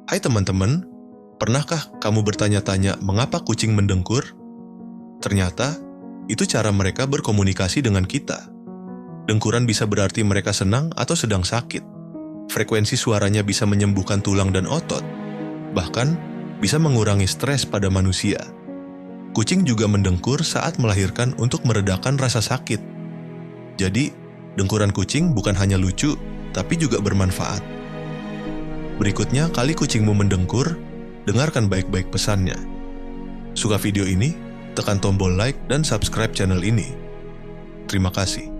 Hai teman-teman, pernahkah kamu bertanya-tanya mengapa kucing mendengkur? Ternyata, itu cara mereka berkomunikasi dengan kita. Dengkuran bisa berarti mereka senang atau sedang sakit. Frekuensi suaranya bisa menyembuhkan tulang dan otot. Bahkan, bisa mengurangi stres pada manusia. Kucing juga mendengkur saat melahirkan untuk meredakan rasa sakit. Jadi, dengkuran kucing bukan hanya lucu, tapi juga bermanfaat. Berikutnya, kali kucingmu mendengkur, dengarkan baik-baik pesannya. Suka video ini? Tekan tombol like dan subscribe channel ini. Terima kasih.